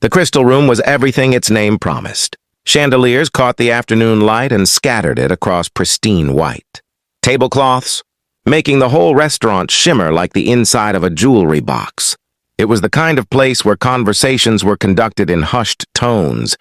The crystal room was everything its name promised. Chandeliers caught the afternoon light and scattered it across pristine white. Tablecloths, making the whole restaurant shimmer like the inside of a jewelry box. It was the kind of place where conversations were conducted in hushed tones,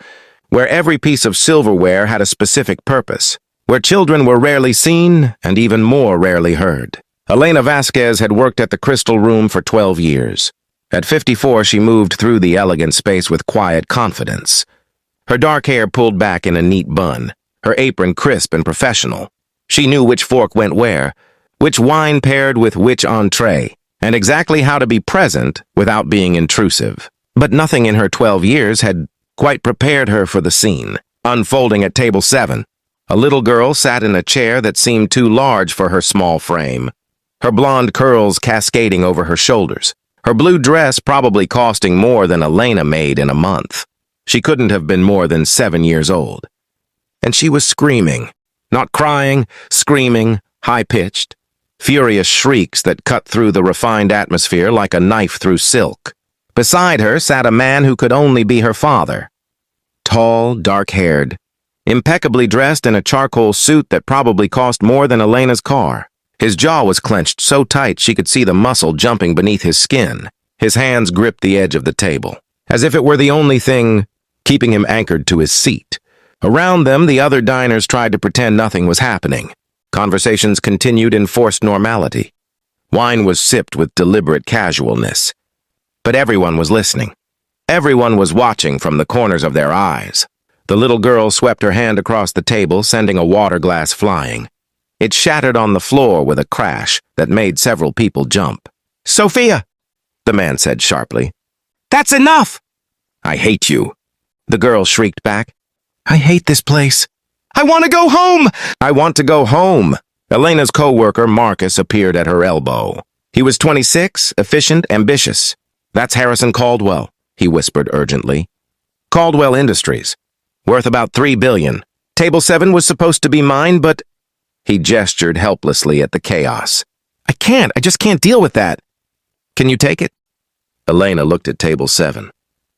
where every piece of silverware had a specific purpose, where children were rarely seen and even more rarely heard. Elena Vasquez had worked at the Crystal Room for 12 years. At 54, she moved through the elegant space with quiet confidence. Her dark hair pulled back in a neat bun, her apron crisp and professional. She knew which fork went where, which wine paired with which entree, and exactly how to be present without being intrusive. But nothing in her 12 years had quite prepared her for the scene. Unfolding at table 7, a little girl sat in a chair that seemed too large for her small frame, her blonde curls cascading over her shoulders, her blue dress probably costing more than Elena made in a month. She couldn't have been more than 7 years old. And she was screaming. Not crying, screaming, high-pitched, furious shrieks that cut through the refined atmosphere like a knife through silk. Beside her sat a man who could only be her father. Tall, dark-haired, impeccably dressed in a charcoal suit that probably cost more than Elena's car. His jaw was clenched so tight she could see the muscle jumping beneath his skin. His hands gripped the edge of the table, as if it were the only thing keeping him anchored to his seat. Around them, the other diners tried to pretend nothing was happening. Conversations continued in forced normality. Wine was sipped with deliberate casualness. But everyone was listening. Everyone was watching from the corners of their eyes. The little girl swept her hand across the table, sending a water glass flying. It shattered on the floor with a crash that made several people jump. "Sophia!" the man said sharply. "That's enough!" "I hate you," the girl shrieked back. "I hate this place. I want to go home!" "I want to go home!" Elena's co-worker, Marcus, appeared at her elbow. He was 26, efficient, ambitious. "That's Harrison Caldwell," he whispered urgently. "Caldwell Industries. Worth about $3 billion. Table 7 was supposed to be mine, but..." He gestured helplessly at the chaos. I just can't deal with that." "Can you take it?" Elena looked at table 7.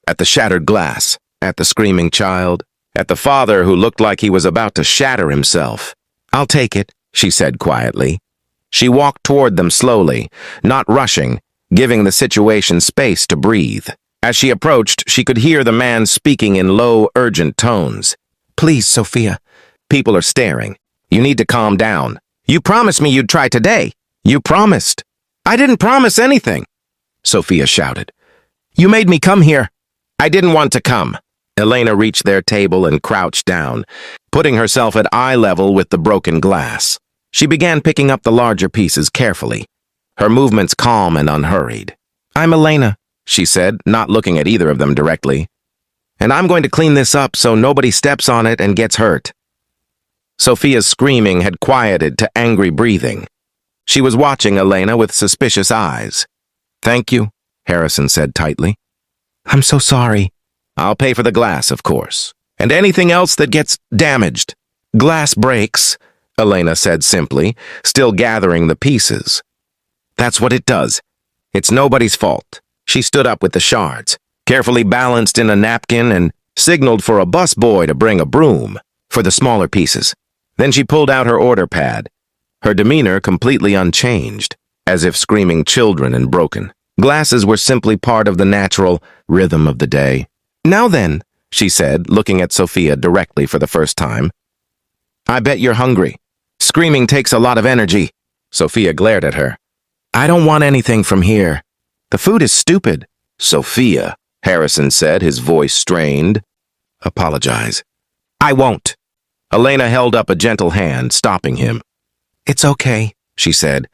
At the shattered glass, at the screaming child, at the father who looked like he was about to shatter himself. "I'll take it," she said quietly. She walked toward them slowly, not rushing, giving the situation space to breathe. As she approached, she could hear the man speaking in low, urgent tones. "Please, Sophia. People are staring. You need to calm down. You promised me you'd try today. You promised." "I didn't promise anything," Sophia shouted. "You made me come here." "I didn't want to come." Elena reached their table and crouched down, putting herself at eye level with the broken glass. She began picking up the larger pieces carefully, her movements calm and unhurried. "I'm Elena," she said, not looking at either of them directly. "And I'm going to clean this up so nobody steps on it and gets hurt." Sophia's screaming had quieted to angry breathing. She was watching Elena with suspicious eyes. "Thank you," Harrison said tightly. "I'm so sorry." "I'll pay for the glass, of course. And anything else that gets damaged." "Glass breaks," Elena said simply, still gathering the pieces. "That's what it does. It's nobody's fault." She stood up with the shards, carefully balanced in a napkin, and signaled for a busboy to bring a broom for the smaller pieces. Then she pulled out her order pad, her demeanor completely unchanged, as if screaming children and broken. Glasses were simply part of the natural rhythm of the day. "Now then," she said, looking at Sophia directly for the first time. "I bet you're hungry. Screaming takes a lot of energy." Sophia glared at her. "I don't want anything from here. The food is stupid." "Sophia," Harrison said, his voice strained. "Apologize." "I won't." Elena held up a gentle hand, stopping him. "It's okay," she said.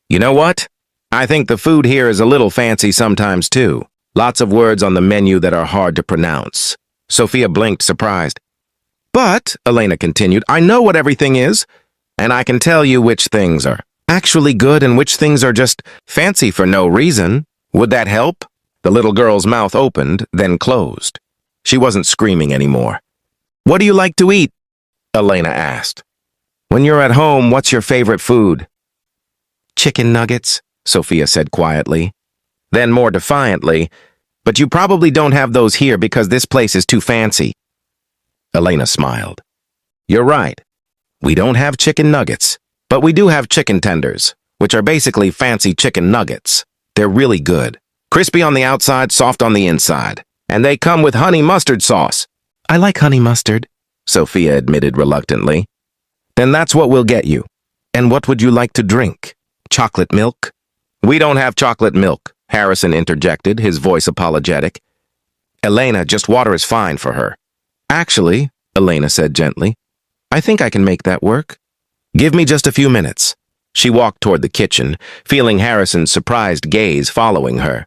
"You know what? I think the food here is a little fancy sometimes, too. Lots of words on the menu that are hard to pronounce." Sophia blinked, surprised. "But," Elena continued, "I know what everything is, and I can tell you which things are actually good and which things are just fancy for no reason. Would that help?" The little girl's mouth opened, then closed. She wasn't screaming anymore. "What do you like to eat?" Elena asked. "When you're at home, what's your favorite food?" "Chicken nuggets," Sophia said quietly. Then more defiantly, But you probably don't have those here because this place is too fancy. Elena smiled. You're right. We don't have chicken nuggets, but we do have chicken tenders, which are basically fancy chicken nuggets. They're really good. Crispy on the outside, soft on the inside. And they come with honey mustard sauce. I like honey mustard, Sophia admitted reluctantly. Then that's what we'll get you. And what would you like to drink? Chocolate milk? We don't have chocolate milk, Harrison interjected, his voice apologetic. Elena, just water is fine for her. Actually, Elena said gently, I think I can make that work. Give me just a few minutes. She walked toward the kitchen, feeling Harrison's surprised gaze following her.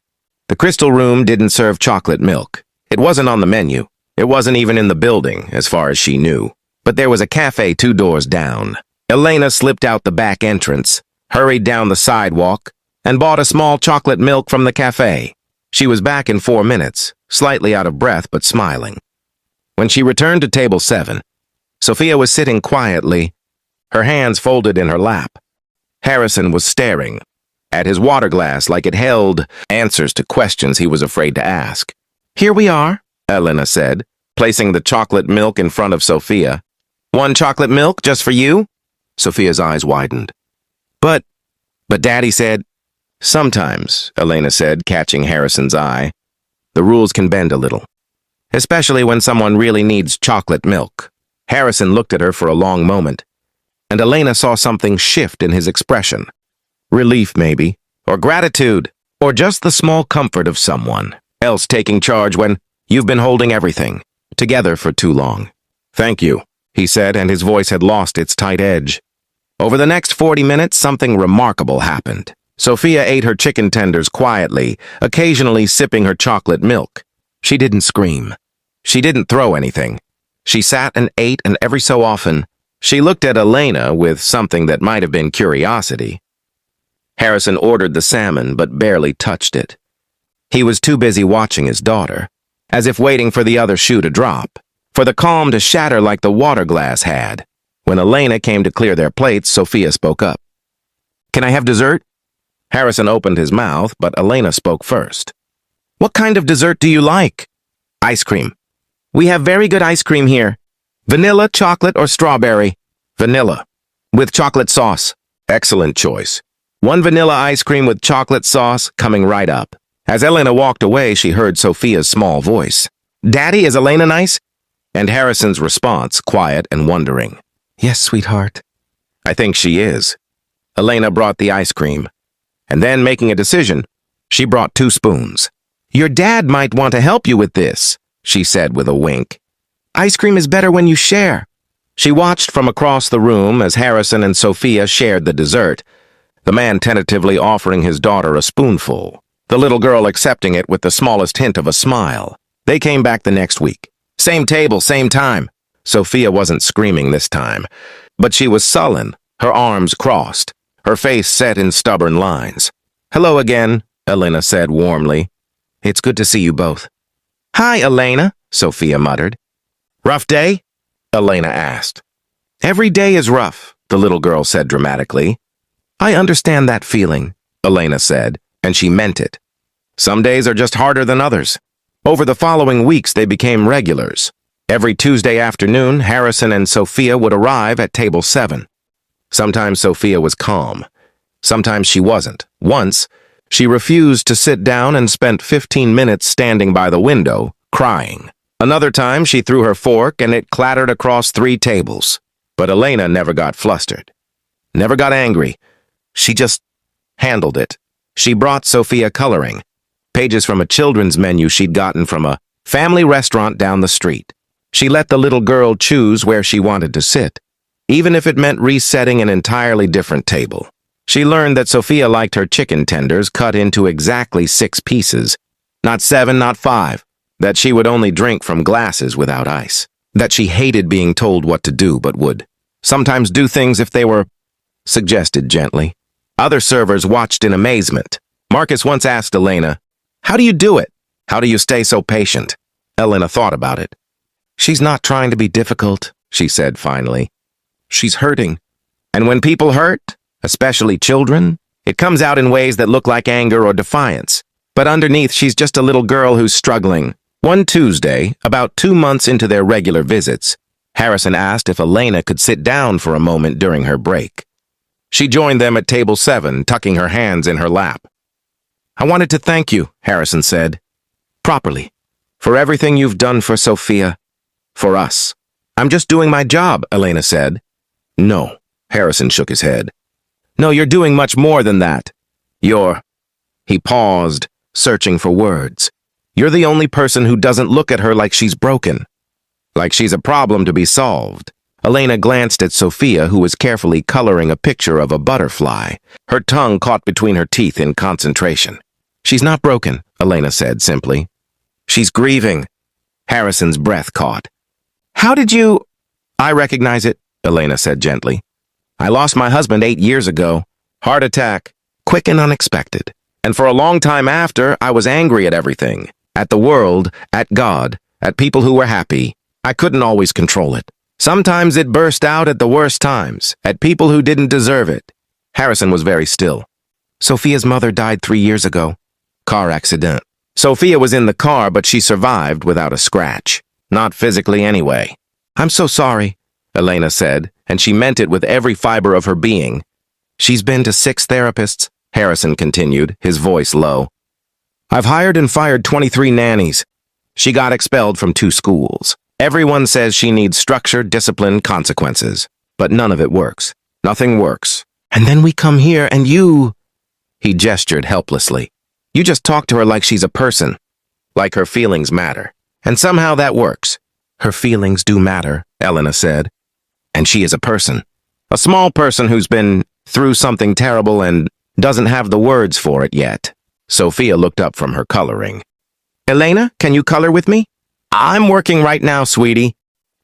The crystal room didn't serve chocolate milk. It wasn't on the menu. It wasn't even in the building, as far as she knew. But there was a cafe 2 doors down. Elena slipped out the back entrance, hurried down the sidewalk, and bought a small chocolate milk from the cafe. She was back in 4 minutes, slightly out of breath but smiling. When she returned to table 7, Sophia was sitting quietly, her hands folded in her lap. Harrison was staring at his water glass like it held answers to questions he was afraid to ask. Here we are, Elena said, placing the chocolate milk in front of Sophia. 1 chocolate milk just for you? Sophia's eyes widened. But Daddy said, sometimes, Elena said, catching Harrison's eye. The rules can bend a little, especially when someone really needs chocolate milk. Harrison looked at her for a long moment, and Elena saw something shift in his expression. Relief, maybe, or gratitude, or just the small comfort of someone else taking charge when you've been holding everything together for too long. Thank you, he said, and his voice had lost its tight edge. Over the next 40 minutes, something remarkable happened. Sophia ate her chicken tenders quietly, occasionally sipping her chocolate milk. She didn't scream. She didn't throw anything. She sat and ate, and every so often, she looked at Elena with something that might have been curiosity. Harrison ordered the salmon, but barely touched it. He was too busy watching his daughter, as if waiting for the other shoe to drop, for the calm to shatter like the water glass had. When Elena came to clear their plates, Sophia spoke up. Can I have dessert? Harrison opened his mouth, but Elena spoke first. What kind of dessert do you like? Ice cream. We have very good ice cream here. Vanilla, chocolate, or strawberry? Vanilla. With chocolate sauce. Excellent choice. 1 vanilla ice cream with chocolate sauce coming right up. As Elena walked away, she heard Sophia's small voice. Daddy, is Elena nice? And Harrison's response, quiet and wondering. Yes, sweetheart. I think she is. Elena brought the ice cream. And then, making a decision, she brought 2 spoons. Your dad might want to help you with this, she said with a wink. Ice cream is better when you share. She watched from across the room as Harrison and Sophia shared the dessert, the man tentatively offering his daughter a spoonful, the little girl accepting it with the smallest hint of a smile. They came back the next week. Same table, same time. Sophia wasn't screaming this time, but she was sullen, her arms crossed, her face set in stubborn lines. Hello again, Elena said warmly. It's good to see you both. Hi, Elena, Sophia muttered. Rough day? Elena asked. Every day is rough, the little girl said dramatically. I understand that feeling, Elena said, and she meant it. Some days are just harder than others. Over the following weeks, they became regulars. Every Tuesday afternoon, Harrison and Sophia would arrive at table 7. Sometimes Sophia was calm. Sometimes she wasn't. Once, she refused to sit down and spent 15 minutes standing by the window, crying. Another time, she threw her fork and it clattered across 3 tables. But Elena never got flustered. Never got angry. She just handled it. She brought Sophia coloring, pages from a children's menu she'd gotten from a family restaurant down the street. She let the little girl choose where she wanted to sit, even if it meant resetting an entirely different table. She learned that Sophia liked her chicken tenders cut into exactly 6 pieces, not 7, not 5, that she would only drink from glasses without ice, that she hated being told what to do but would sometimes do things if they were suggested gently. Other servers watched in amazement. Marcus once asked Elena, "How do you do it? How do you stay so patient?" Elena thought about it. "She's not trying to be difficult," she said finally. "She's hurting. And when people hurt, especially children, it comes out in ways that look like anger or defiance. But underneath, she's just a little girl who's struggling. One Tuesday, about 2 months into their regular visits, Harrison asked if Elena could sit down for a moment during her break. She joined them at table 7, tucking her hands in her lap. "I wanted to thank you," Harrison said, "properly, for everything you've done for Sophia, for us." "I'm just doing my job," Elena said. "No," Harrison shook his head. "No, you're doing much more than that. You're—" He paused, searching for words. "You're the only person who doesn't look at her like she's broken, like she's a problem to be solved." Elena glanced at Sophia, who was carefully coloring a picture of a butterfly, her tongue caught between her teeth in concentration. "She's not broken," Elena said simply. "She's grieving." Harrison's breath caught. "How did you—" "I recognize it," Elena said gently. "I lost my husband 8 years ago. Heart attack, quick and unexpected. And for a long time after, I was angry at everything. At the world, at God, at people who were happy. I couldn't always control it. Sometimes it burst out at the worst times, at people who didn't deserve it." Harrison was very still. "Sophia's mother died 3 years ago. Car accident. Sophia was in the car, but she survived without a scratch. Not physically anyway." "I'm so sorry," Elena said, and she meant it with every fiber of her being. "She's been to 6 therapists," Harrison continued, his voice low. "I've hired and fired 23 nannies. She got expelled from 2 schools. Everyone says she needs structure, discipline, consequences. But none of it works. Nothing works. And then we come here and you—" He gestured helplessly. "You just talk to her like she's a person. Like her feelings matter. And somehow that works." "Her feelings do matter," Elena said. "And she is a person. A small person who's been through something terrible and doesn't have the words for it yet." Sophia looked up from her coloring. "Elena, can you color with me?" "I'm working right now, sweetie.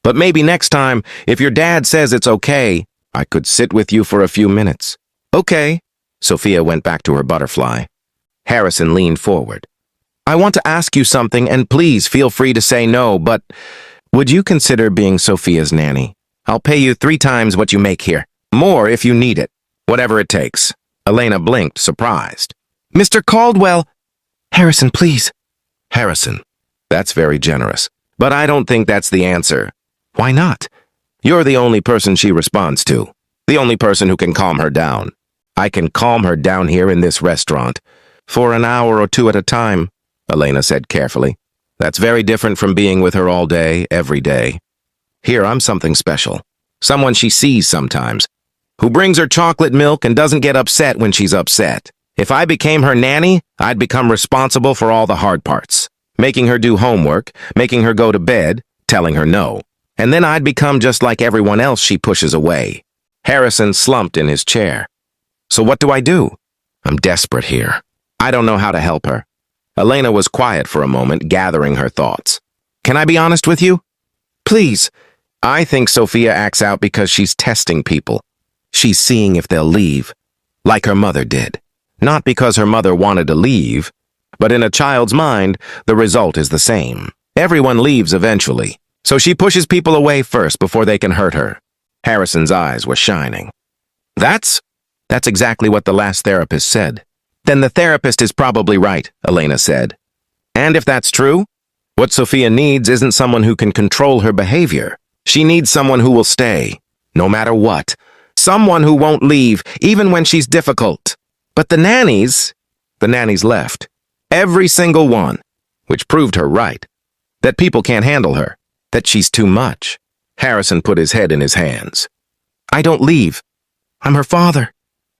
But maybe next time, if your dad says it's okay, I could sit with you for a few minutes." "Okay." Sophia went back to her butterfly. Harrison leaned forward. "I want to ask you something, and please feel free to say no, but would you consider being Sophia's nanny? I'll pay you 3 times what you make here. More if you need it. Whatever it takes." Elena blinked, surprised. "Mr. Caldwell—" "Harrison, please." "Harrison. That's very generous. But I don't think that's the answer." "Why not?" "You're the only person she responds to. The only person who can calm her down. I can calm her down here in this restaurant. For an hour or 2 at a time," Elena said carefully. "That's very different from being with her all day, every day. Here, I'm something special. Someone she sees sometimes. Who brings her chocolate milk and doesn't get upset when she's upset. If I became her nanny, I'd become responsible for all the hard parts. Making her do homework, making her go to bed, telling her no. And then I'd become just like everyone else she pushes away." Harrison slumped in his chair. "So what do I do? I'm desperate here. I don't know how to help her." Elena was quiet for a moment, gathering her thoughts. "Can I be honest with you?" "Please." "I think Sophia acts out because she's testing people. She's seeing if they'll leave, like her mother did. Not because her mother wanted to leave, but in a child's mind, the result is the same. Everyone leaves eventually, so she pushes people away first before they can hurt her." Harrison's eyes were shining. That's exactly what the last therapist said." "Then the therapist is probably right," Elena said. "And if that's true, what Sophia needs isn't someone who can control her behavior. She needs someone who will stay, no matter what. Someone who won't leave, even when she's difficult." "But the nannies left. Every single one," which proved her right. That people can't handle her. That she's too much. Harrison put his head in his hands. "I don't leave. I'm her father."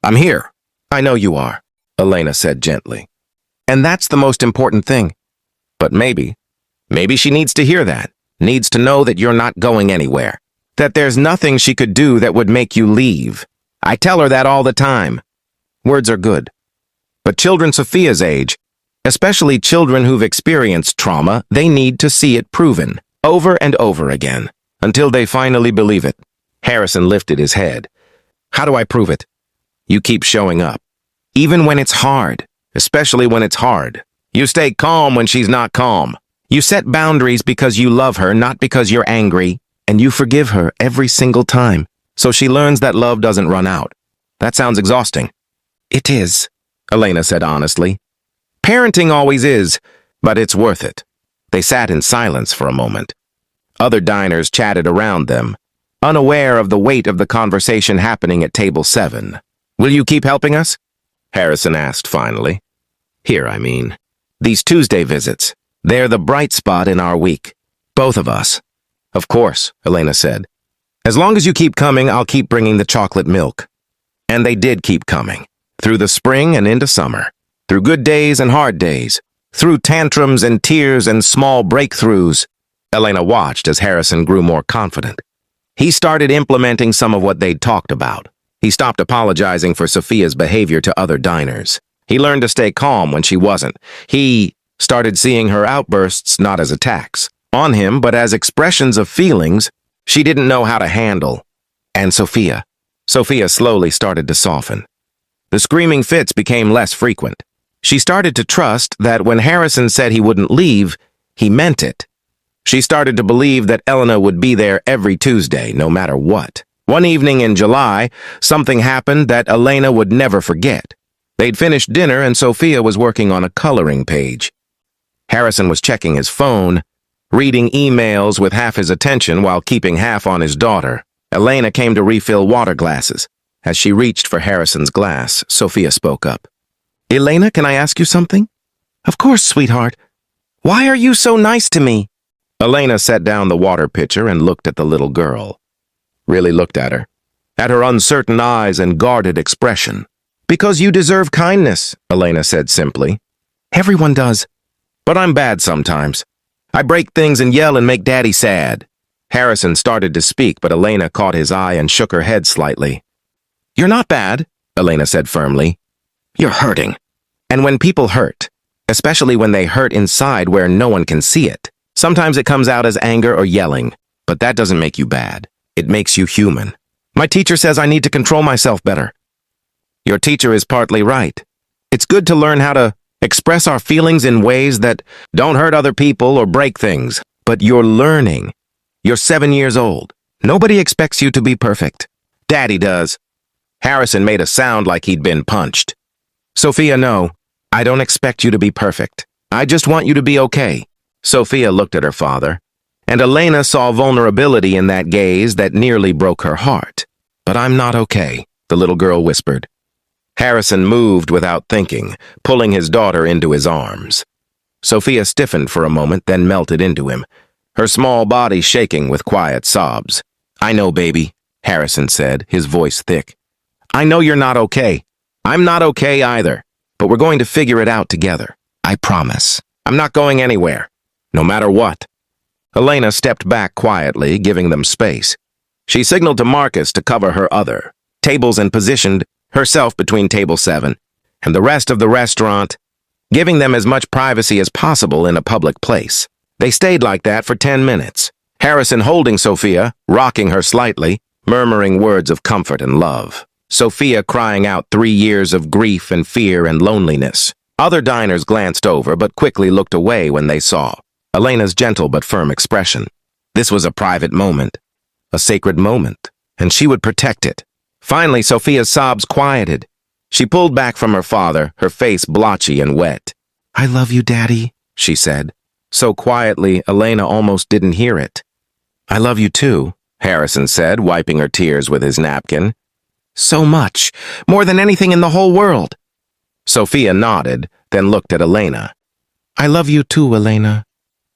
"I'm here." "I know you are," Elena said gently. "And that's the most important thing. But maybe she needs to hear that. Needs to know that you're not going anywhere. That there's nothing she could do that would make you leave. I tell her that all the time. Words are good. But children Sophia's age, especially children who've experienced trauma, they need to see it proven, over and over again, until they finally believe it." Harrison lifted his head. "How do I prove it?" "You keep showing up. Even when it's hard, especially when it's hard. You stay calm when she's not calm. You set boundaries because you love her, not because you're angry. And you forgive her every single time, so she learns that love doesn't run out. That sounds exhausting." "It is," Elena said honestly. Parenting always is, but it's worth it. They sat in silence for a moment. Other diners chatted around them, unaware of the weight of the conversation happening at table 7. "Will you keep helping us?" Harrison asked finally. "Here, I mean. These Tuesday visits. They're the bright spot in our week. Both of us." "Of course," Elena said. "As long as you keep coming, I'll keep bringing the chocolate milk." And they did keep coming, through the spring and into summer, through good days and hard days, through tantrums and tears and small breakthroughs. Elena watched as Harrison grew more confident. He started implementing some of what they'd talked about. He stopped apologizing for Sophia's behavior to other diners. He learned to stay calm when she wasn't. He started seeing her outbursts not as attacks on him, but as expressions of feelings she didn't know how to handle. And Sophia slowly started to soften. The screaming fits became less frequent. She started to trust that when Harrison said he wouldn't leave, he meant it. She started to believe that Elena would be there every Tuesday, no matter what. One evening in July, something happened that Elena would never forget. They'd finished dinner and Sophia was working on a coloring page. Harrison was checking his phone, reading emails with half his attention while keeping half on his daughter. Elena came to refill water glasses. As she reached for Harrison's glass, Sophia spoke up. "Elena, can I ask you something?" "Of course, sweetheart. Why are you so nice to me?" Elena set down the water pitcher and looked at the little girl. Really looked at her uncertain eyes and guarded expression. "Because you deserve kindness," Elena said simply. "Everyone does. But I'm bad sometimes. I break things and yell and make Daddy sad." Harrison started to speak, but Elena caught his eye and shook her head slightly. "You're not bad," Elena said firmly. "You're hurting. And when people hurt, especially when they hurt inside where no one can see it, sometimes it comes out as anger or yelling, but that doesn't make you bad. It makes you human. My teacher says I need to control myself better." "Your teacher is partly right. It's good to learn how to express our feelings in ways that don't hurt other people or break things, but you're learning. You're 7 years old. Nobody expects you to be perfect. Daddy does." Harrison made a sound like he'd been punched. "Sophia, no. I don't expect you to be perfect. I just want you to be okay." Sophia looked at her father, and Elena saw vulnerability in that gaze that nearly broke her heart. "But I'm not okay," the little girl whispered. Harrison moved without thinking, pulling his daughter into his arms. Sophia stiffened for a moment, then melted into him, her small body shaking with quiet sobs. "I know, baby," Harrison said, his voice thick. "I know you're not okay. I'm not okay either, but we're going to figure it out together. I promise. I'm not going anywhere, no matter what." Elena stepped back quietly, giving them space. She signaled to Marcus to cover her other tables and positioned herself between table 7 and the rest of the restaurant, giving them as much privacy as possible in a public place. They stayed like that for 10 minutes, Harrison holding Sophia, rocking her slightly, murmuring words of comfort and love. Sophia crying out 3 years of grief and fear and loneliness. Other diners glanced over but quickly looked away when they saw Elena's gentle but firm expression. This was a private moment, a sacred moment, and she would protect it. Finally, Sophia's sobs quieted. She pulled back from her father, her face blotchy and wet. "I love you, Daddy," she said, so quietly Elena almost didn't hear it. "I love you too," Harrison said, wiping her tears with his napkin. "So much, more than anything in the whole world." Sophia nodded, then looked at Elena. "I love you too, Elena."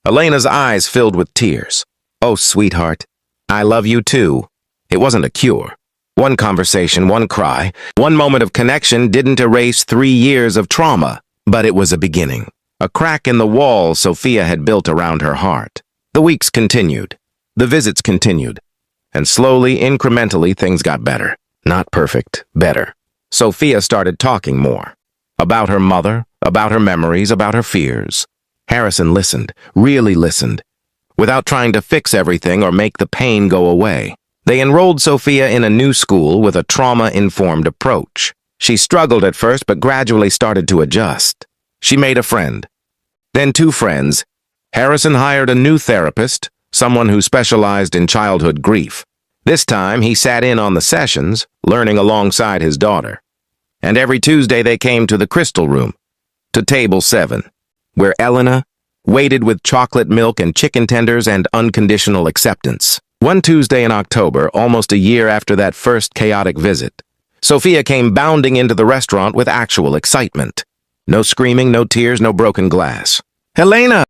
Elena's eyes filled with tears. "Oh, sweetheart, I love you too." It wasn't a cure. One conversation, one cry, one moment of connection didn't erase 3 years of trauma, but it was a beginning. A crack in the wall Sophia had built around her heart. The weeks continued. The visits continued. And slowly, incrementally, things got better. Not perfect, better. Sophia started talking more. About her mother, about her memories, about her fears. Harrison listened, really listened, without trying to fix everything or make the pain go away. They enrolled Sophia in a new school with a trauma-informed approach. She struggled at first, but gradually started to adjust. She made a friend, then 2 friends. Harrison hired a new therapist, someone who specialized in childhood grief. This time, he sat in on the sessions, learning alongside his daughter. And every Tuesday they came to the crystal room, to table 7, where Elena waited with chocolate milk and chicken tenders and unconditional acceptance. One Tuesday in October, almost a year after that first chaotic visit, Sophia came bounding into the restaurant with actual excitement. No screaming, no tears, no broken glass. "Helena!"